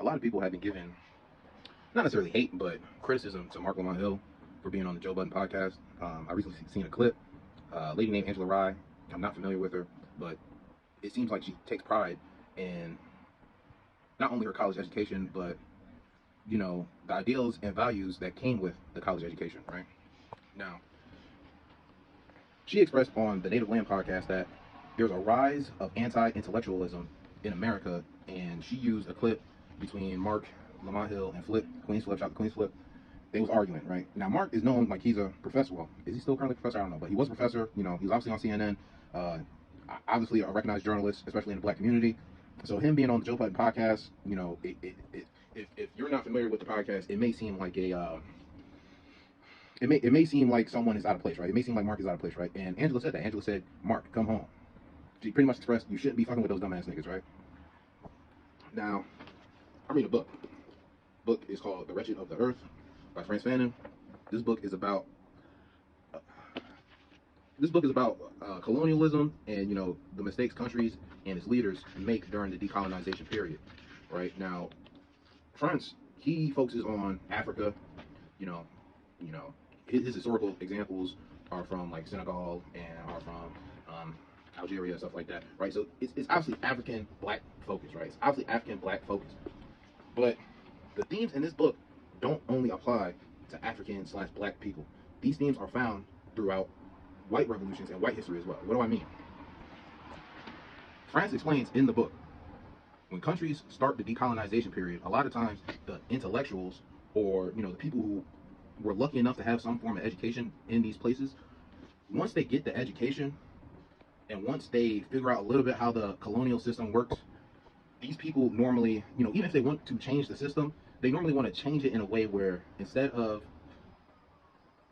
a lot of people have been giving, not necessarily hate, but criticism to Mark Lamont Hill for being on the Joe Budden podcast. I recently seen a clip, a lady named Angela Rye. I'm not familiar with her, but it seems like she takes pride in not only her college education, but the ideals and values that came with the college education, right? Now, she expressed on the Native Land podcast that there's a rise of anti-intellectualism in America, and she used a clip between Mark Lamont Hill and Queen's Flip, shout out to Queen's Flip. They was arguing, right? Now, Mark is known like he's a professor. Well, is he still currently a professor? I don't know, but he was a professor. He's obviously on CNN. Obviously a recognized journalist, especially in the black community. So him being on the Joe Budden podcast, if you're not familiar with the podcast, it may seem like it may seem like someone is out of place, right? It may seem like Mark is out of place, right? And Angela said that. Angela said, Mark, come home. She pretty much expressed you shouldn't be fucking with those dumbass niggas, right? Now, I'm reading a book. The book is called The Wretched of the Earth by Frantz Fanon. This book is about colonialism and the mistakes countries and its leaders make during the decolonization period. Right now, France, he focuses on Africa. His historical examples are from like Senegal and are from Algeria, stuff like that. Right, so it's obviously African black focus, right? It's obviously African black focus, but the themes in this book don't only apply to African/black people. These themes are found throughout white revolutions and white history as well. What do I mean? France explains in the book, when countries start the decolonization period, a lot of times the intellectuals or the people who were lucky enough to have some form of education in these places, once they get the education and once they figure out a little bit how the colonial system works, these people normally, even if they want to change the system, they normally want to change it in a way where instead of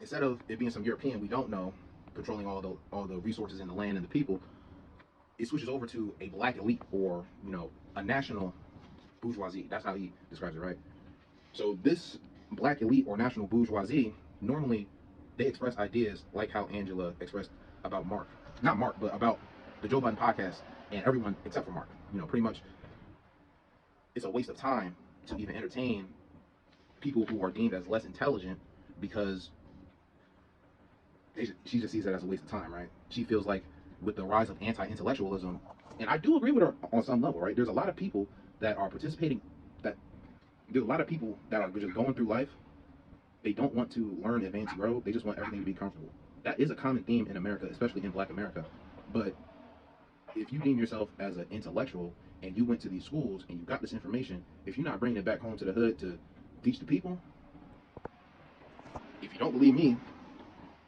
it being some European we don't know controlling all the resources in the land and the people, it switches over to a black elite or a national bourgeoisie. That's how he describes it, right? So this black elite or national bourgeoisie, normally they express ideas like how Angela expressed about Mark, not Mark, but about the Joe Budden podcast and everyone except for Mark. Pretty much it's a waste of time to even entertain people who are deemed as less intelligent because she just sees that as a waste of time, right? She feels like with the rise of anti-intellectualism, and I do agree with her on some level, right? There's a lot of people that are participating, there's a lot of people that are just going through life. They don't want to learn, advance, grow. They just want everything to be comfortable. That is a common theme in America, especially in Black America. But if you deem yourself as an intellectual and you went to these schools and you got this information, if you're not bringing it back home to the hood to teach the people, if you don't believe me,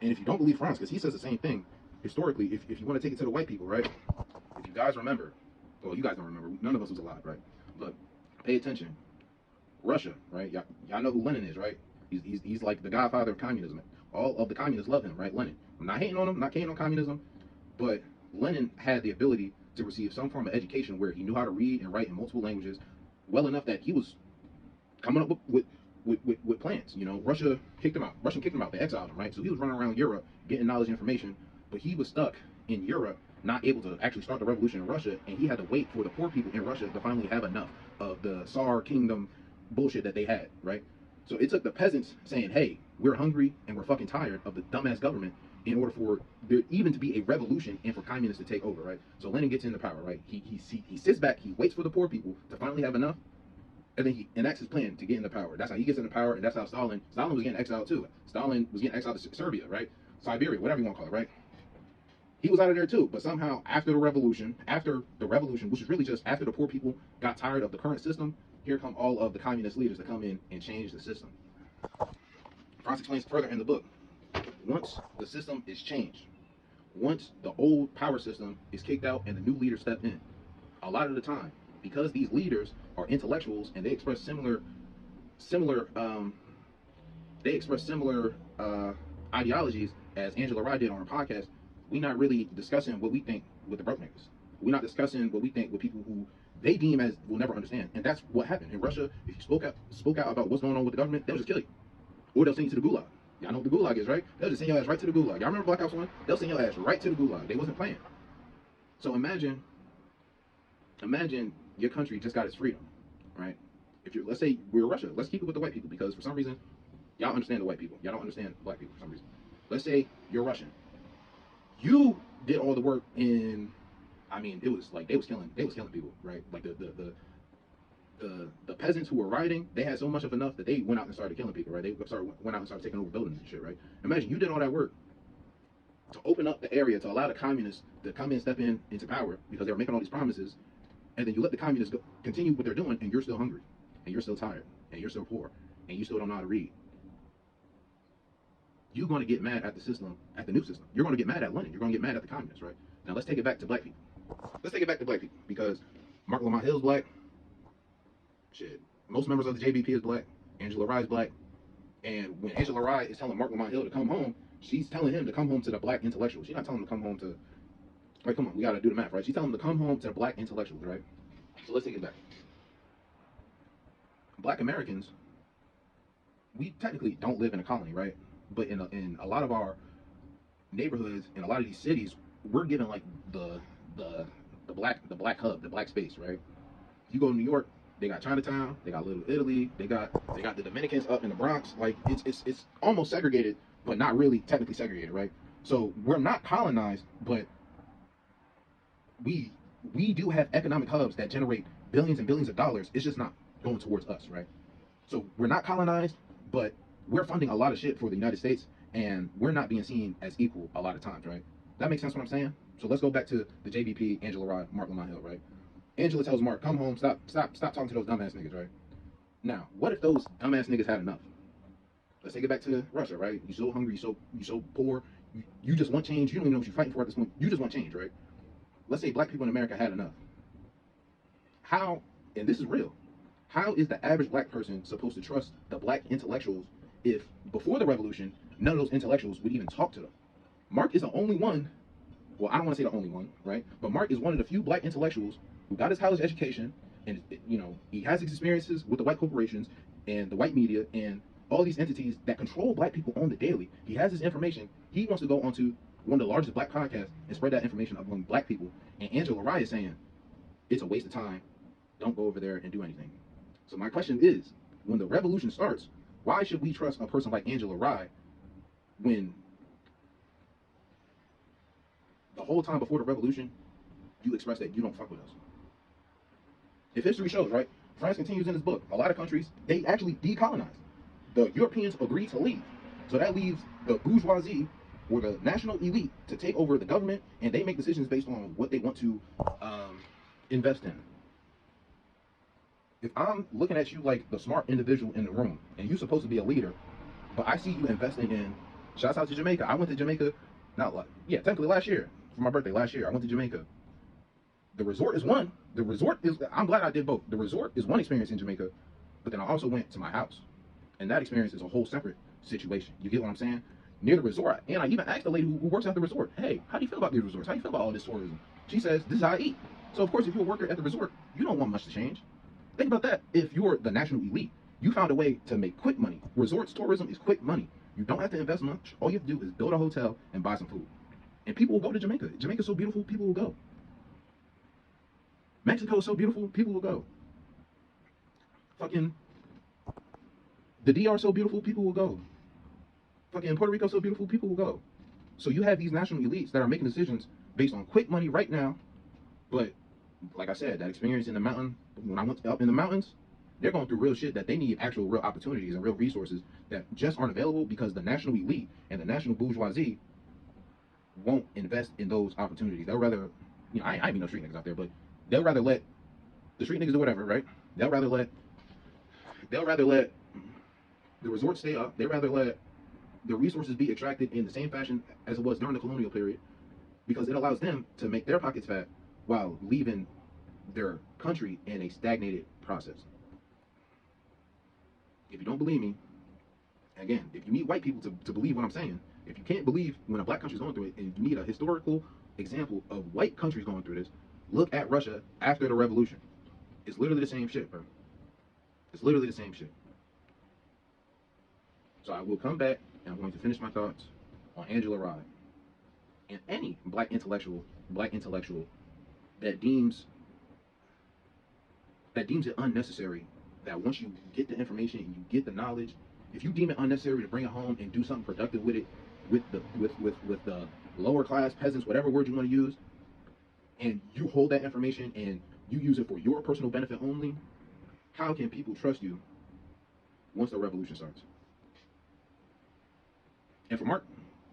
and if you don't believe Franz, because he says the same thing, historically, if you want to take it to the white people, right? If you guys remember, well, you guys don't remember, none of us was alive, right? But pay attention. Russia, right? Y'all know who Lenin is, right? He's like the godfather of communism. All of the communists love him, right? Lenin. I'm not hating on him, not hating on communism, but Lenin had the ability to receive some form of education where he knew how to read and write in multiple languages well enough that he was coming up with plans. Russia kicked him out. They exiled him, right? So he was running around Europe getting knowledge and information, but he was stuck in Europe, not able to actually start the revolution in Russia, and he had to wait for the poor people in Russia to finally have enough of the Tsar kingdom bullshit that they had, right? So it took the peasants saying, hey, we're hungry and we're fucking tired of the dumbass government in order for there even to be a revolution and for communists to take over, right? So Lenin gets into power, right? He sits back, he waits for the poor people to finally have enough, and then he enacts his plan to get into power. That's how he gets into power, and that's how Stalin was getting exiled too. Stalin was getting exiled to Serbia, right? Siberia, whatever you want to call it, right? He was out of there too, but somehow after the revolution, which is really just after the poor people got tired of the current system, here come all of the communist leaders that come in and change the system. Franz explains further in the book, once the system is changed, once the old power system is kicked out and the new leaders step in, a lot of the time, because these leaders are intellectuals and they express similar ideologies as Angela Rye did on her podcast, we're not really discussing what we think with the broke niggas. We're not discussing what we think with people who they deem as will never understand. And that's what happened in Russia. If you spoke out about what's going on with the government, they'll just kill you, or they'll send you to the gulag. Y'all know what the gulag is, right? They'll just send your ass right to the gulag. Y'all remember Black Ops 1? They'll send your ass right to the gulag. They wasn't playing. So imagine your country just got its freedom, right? If you're, let's say we're Russia, let's keep it with the white people because for some reason y'all understand the white people, y'all don't understand black people for some reason. Let's say you're Russian, you did all the work in. I mean, it was like they was killing people, right? Like the peasants who were rioting, they had so much of enough that they went out and started killing people, right? They went out and started taking over buildings and shit, right? Imagine you did all that work to open up the area to allow the communists to come in, step into power because they were making all these promises, and then you let the communists continue what they're doing, and you're still hungry, and you're still tired, and you're still poor, and you still don't know how to read. You're going to get mad at the system, at the new system. You're going to get mad at Lenin. You're going to get mad at the communists, right? Now let's take it back to black people. Let's take it back to black people because Mark Lamont Hill is black. Shit, most members of the JBP is black. Angela Rye is black. And when Angela Rye is telling Mark Lamont Hill to come home, she's telling him to come home to the black intellectuals. She's not telling him to come home to, like, come on, we got to do the math, right? She's telling him to come home to the black intellectuals, right? So let's take it back. Black Americans, we technically don't live in a colony, right? But in a lot of our neighborhoods, in a lot of these cities, we're given like the black hub, the black space, right? You go to New York, they got Chinatown, they got Little Italy, they got the Dominicans up in the Bronx. Like it's almost segregated, but not really technically segregated, right? So we're not colonized, but we do have economic hubs that generate billions and billions of dollars. It's just not going towards us, right? So we're not colonized, but we're funding a lot of shit for the United States, and we're not being seen as equal a lot of times, right? That makes sense what I'm saying? So let's go back to the JBP, Angela Rye, Mark Lamont Hill, right? Angela tells Mark, come home, stop talking to those dumbass niggas, right? Now, what if those dumbass niggas had enough? Let's take it back to Russia, right? You so hungry, you so poor, you just want change. You don't even know what you're fighting for at this point. You just want change, right? Let's say black people in America had enough. How, and this is real, how is the average black person supposed to trust the black intellectuals if before the revolution, none of those intellectuals would even talk to them? Mark is the only one, well, I don't want to say the only one, right? But Mark is one of the few black intellectuals who got his college education, and you know, he has his experiences with the white corporations and the white media and all these entities that control black people on the daily. He has this information. He wants to go onto one of the largest black podcasts and spread that information among black people. And Angela Rye is saying, it's a waste of time. Don't go over there and do anything. So my question is, when the revolution starts, why should we trust a person like Angela Rye when the whole time before the revolution, you express that you don't fuck with us? If history shows, right, France continues in his book, a lot of countries, they actually decolonized. The Europeans agreed to leave. So that leaves the bourgeoisie or the national elite to take over the government, and they make decisions based on what they want to invest in. If I'm looking at you like the smart individual in the room, and you're supposed to be a leader, but I see you investing in, shouts out to Jamaica. I went to Jamaica, technically last year, for my birthday last year, I went to Jamaica. The resort is one. The resort is, I'm glad I did both. The resort is one experience in Jamaica, but then I also went to my house. And that experience is a whole separate situation. You get what I'm saying? Near the resort. And I even asked the lady who works at the resort, hey, how do you feel about these resorts? How do you feel about all this tourism? She says, this is how I eat. So, of course, if you're a worker at the resort, you don't want much to change. Think about that. If you're the national elite, you found a way to make quick money. Resorts tourism is quick money. You don't have to invest much. All you have to do is build a hotel and buy some food. And people will go to Jamaica. Jamaica's so beautiful, people will go. Mexico is so beautiful, people will go. Fucking the DR so beautiful, people will go. Fucking Puerto Rico so beautiful, people will go. So you have these national elites that are making decisions based on quick money right now. But like I said, that experience in the mountain, when I went up in the mountains, they're going through real shit that they need actual real opportunities and real resources that just aren't available because the national elite and the national bourgeoisie won't invest in those opportunities. They'll rather, you know, I ain't no street niggas out there, but they'll rather let the street niggas do whatever, right? They'll rather let the resort stay up. They'd rather let the resources be extracted in the same fashion as it was during the colonial period, because it allows them to make their pockets fat while leaving their country in a stagnated process. If you don't believe me, again, if you need white people to believe what I'm saying, if you can't believe when a black country's going through it, and you need a historical example of white countries going through this, look at Russia after the revolution. It's literally the same shit, bro. It's literally the same shit. So I will come back and I'm going to finish my thoughts on Angela Rye and any black intellectual that deems it unnecessary that once you get the information and you get the knowledge, if you deem it unnecessary to bring it home and do something productive with it, with the lower class peasants, whatever word you want to use, and you hold that information and you use it for your personal benefit only, how can people trust you once the revolution starts? And for Mark,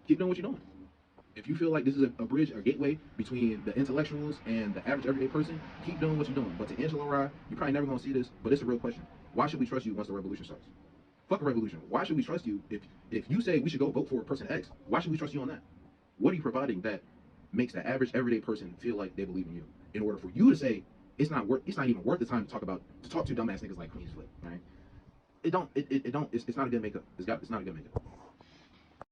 keep doing what you're doing. If you feel like this is a bridge or gateway between the intellectuals and the average everyday person, keep doing what you're doing. But to Angela Rye, you're probably never going to see this, but it's a real question. Why should we trust you once the revolution starts? Fuck a revolution. Why should we trust you if you say we should go vote for person X? Why should we trust you on that? What are you providing that makes the average everyday person feel like they believe in you? In order for you to say it's not even worth the time to talk to dumbass niggas like Queensflip, right? It's not a good makeup. It's not a good makeup.